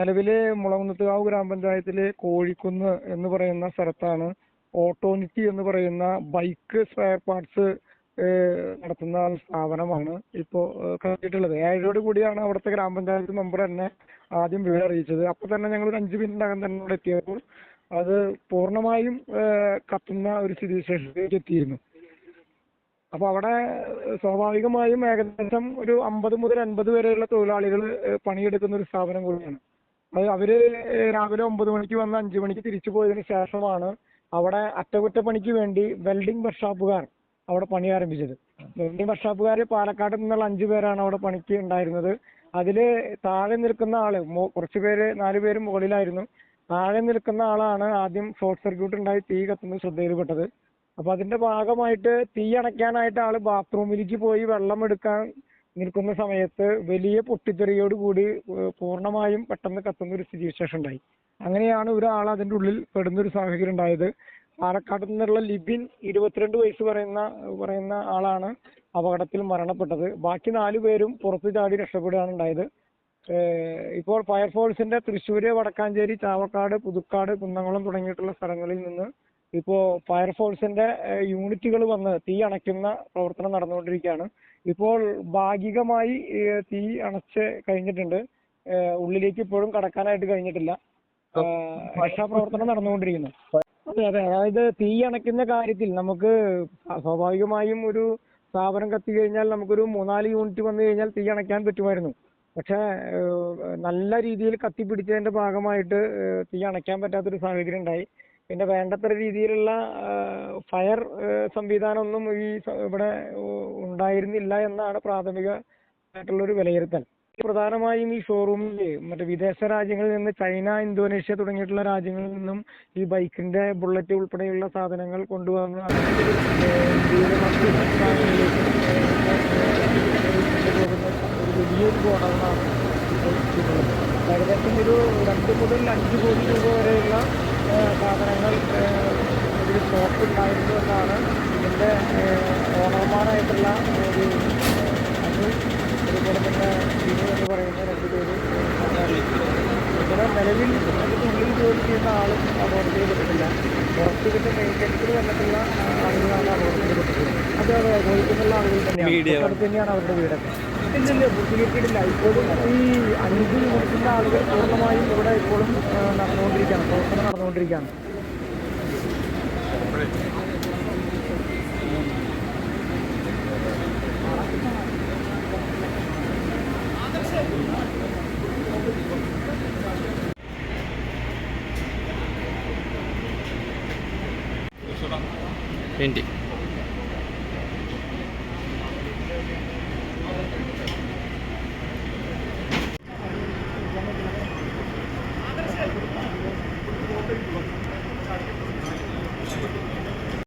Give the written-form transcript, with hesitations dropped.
നിലവില് മുളകുന്നത്തുകാവ് ഗ്രാമപഞ്ചായത്തിലെ കോഴിക്കുന്ന് എന്ന് പറയുന്ന സ്ഥലത്താണ് ഓട്ടോണിറ്റി എന്ന് പറയുന്ന ബൈക്ക് സ്പെയർ പാർട്സ് നടത്തുന്ന സ്ഥാപനമാണ് ഇപ്പോൾ കഴിഞ്ഞിട്ടുള്ളത്. 7 കൂടിയാണ് അവിടുത്തെ ഗ്രാമപഞ്ചായത്ത് മെമ്പർ തന്നെ ആദ്യം വിവരം അറിയിച്ചത്. അപ്പോൾ തന്നെ ഞങ്ങൾ ഒരു 5 മിനിറ്റിനകം തന്നെ ഇവിടെ എത്തിയപ്പോൾ അത് പൂർണ്ണമായും കത്തുന്ന ഒരു സ്ഥിതിവിശേഷത്തിലേക്ക് എത്തിയിരുന്നു. അപ്പൊ അവിടെ സ്വാഭാവികമായും ഏകദേശം ഒരു 50 മുതൽ 50 വരെയുള്ള തൊഴിലാളികൾ പണിയെടുക്കുന്ന ഒരു സ്ഥാപനം കൂടിയാണ്. അത് അവര് രാവിലെ 9 മണിക്ക് വന്ന് 5 മണിക്ക് തിരിച്ചു പോയതിനു ശേഷമാണ് അവിടെ അറ്റകുറ്റപ്പണിക്ക് വേണ്ടി വെൽഡിംഗ് വർക്ക്ഷോപ്പുകാർ അവിടെ പണി ആരംഭിച്ചത്. വെൽഡിംഗ് വർക്ക്ഷോപ്പുകാർ പാലക്കാട് നിന്നുള്ള 5 പേരാണ് അവിടെ പണിക്ക് ഉണ്ടായിരുന്നത്. അതില് താഴെ നിൽക്കുന്ന ആള് കുറച്ചു പേര് 4 പേര് മുകളിലായിരുന്നു. താഴെ നിൽക്കുന്ന ആളാണ് ആദ്യം ഷോർട്ട് സർക്യൂട്ട് ഉണ്ടായി തീ കത്തുന്നത് ശ്രദ്ധയിൽപ്പെട്ടത്. അപ്പൊ അതിന്റെ ഭാഗമായിട്ട് തീ അണയ്ക്കാനായിട്ട് ആള് ബാത്റൂമിലേക്ക് പോയി വെള്ളം എടുക്കാൻ നിൽക്കുന്ന സമയത്ത് വലിയ പൊട്ടിത്തെറിയോട് കൂടി പൂർണ്ണമായും പെട്ടെന്ന് കത്തുന്ന ഒരു സ്ഥിതിവിശേഷം ഉണ്ടായി. അങ്ങനെയാണ് ഒരാൾ അതിന്റെ ഉള്ളിൽ പെടുന്ന ഒരു സാഹചര്യം ഉണ്ടായത്. പാലക്കാട് നിന്നുള്ള ലിബിൻ 22 വയസ്സ് പറയുന്ന ആളാണ് അപകടത്തിൽ മരണപ്പെട്ടത്. ബാക്കി 4 പേരും പുറത്തു ചാടി രക്ഷപ്പെടുകയാണ് ഉണ്ടായത്. ഇപ്പോൾ ഫയർഫോഴ്സിന്റെ തൃശ്ശൂര്, വടക്കാഞ്ചേരി, ചാവക്കാട്, പുതുക്കാട്, കുന്നംകുളം തുടങ്ങിയിട്ടുള്ള സ്ഥലങ്ങളിൽ നിന്ന് ഇപ്പോ ഫയർഫോഴ്സിന്റെ യൂണിറ്റുകൾ വന്ന് തീ അണയ്ക്കുന്ന പ്രവർത്തനം നടന്നുകൊണ്ടിരിക്കുകയാണ്. ഇപ്പോൾ ഭാഗികമായി തീ അണച്ച് കഴിഞ്ഞിട്ടുണ്ട്. ഉള്ളിലേക്ക് ഇപ്പോഴും കടക്കാനായിട്ട് കഴിഞ്ഞിട്ടില്ല. രക്ഷാപ്രവർത്തനം നടന്നുകൊണ്ടിരിക്കുന്നു. അതെ, അതായത് തീ അണയ്ക്കുന്ന കാര്യത്തിൽ നമുക്ക് സ്വാഭാവികമായും ഒരു സ്ഥാപനം കത്തി കഴിഞ്ഞാൽ നമുക്കൊരു 3-4 യൂണിറ്റ് വന്നു കഴിഞ്ഞാൽ തീ അണയ്ക്കാൻ പറ്റുമായിരുന്നു. പക്ഷെ നല്ല രീതിയിൽ കത്തിപ്പിടിച്ചതിന്റെ ഭാഗമായിട്ട് തീ അണയ്ക്കാൻ പറ്റാത്തൊരു സാഹചര്യം ഉണ്ടായി. പിന്നെ വേണ്ടത്ര രീതിയിലുള്ള ഫയർ സംവിധാനമൊന്നും ഇവിടെ ഉണ്ടായിരുന്നില്ല എന്നാണ് പ്രാഥമികമായിട്ടുള്ളൊരു വിലയിരുത്തൽ. പ്രധാനമായും ഈ ഷോറൂമിൽ മറ്റേ വിദേശ രാജ്യങ്ങളിൽ നിന്ന് ചൈന, ഇന്തോനേഷ്യ തുടങ്ങിയിട്ടുള്ള രാജ്യങ്ങളിൽ നിന്നും ഈ ബൈക്കിന്റെ ബുള്ളറ്റ് ഉൾപ്പെടെയുള്ള സാധനങ്ങൾ കൊണ്ടുവന്ന് വലിയൊരു ഗോഡൗണാണ് ഉള്ളത്. ഏകദേശം ഒരു 2 മുതൽ 5 കോടി രൂപ വരെയുള്ള സാധനങ്ങൾ ഇതിൽ സ്റ്റോക്ക് ഉണ്ടായിരുന്നു എന്നാണ് ഇതിന്റെ ഓണർമാരായിട്ടുള്ള ഒരു അതുപോലെ തന്നെ ബിനു എന്ന് പറയുന്ന 2 പേര് ഇവിടെ നിലവിൽ അതിനുള്ളിൽ ജോലി ചെയ്യുന്ന ആളും അപകടത്തിൽപ്പെട്ടിട്ടില്ല. പുറത്ത് ഇതിന്റെ മെയിൻ്റെനൻസിൽ വന്നിട്ടുള്ള ആളുകളാണ് അപകടത്തിൽപ്പെട്ടിട്ടുള്ളത്. അതെ, കോഴിക്കുന്നുള്ള ആളുകൾ തന്നെയാണ്. അടുത്ത് തന്നെയാണ് അവരുടെ വീടൊക്കെ. ഇല്ല, പൂർത്തീകരിച്ചിട്ടില്ല. ഇപ്പോഴും ഈ 5 യൂണിറ്റിന്റെ ആളുകൾ പൂർണ്ണമായും ഇവിടെ ഇപ്പോഴും നടന്നുകൊണ്ടിരിക്കുകയാണ്, പ്രവർത്തനം നടന്നുകൊണ്ടിരിക്കുകയാണ്. Indeed.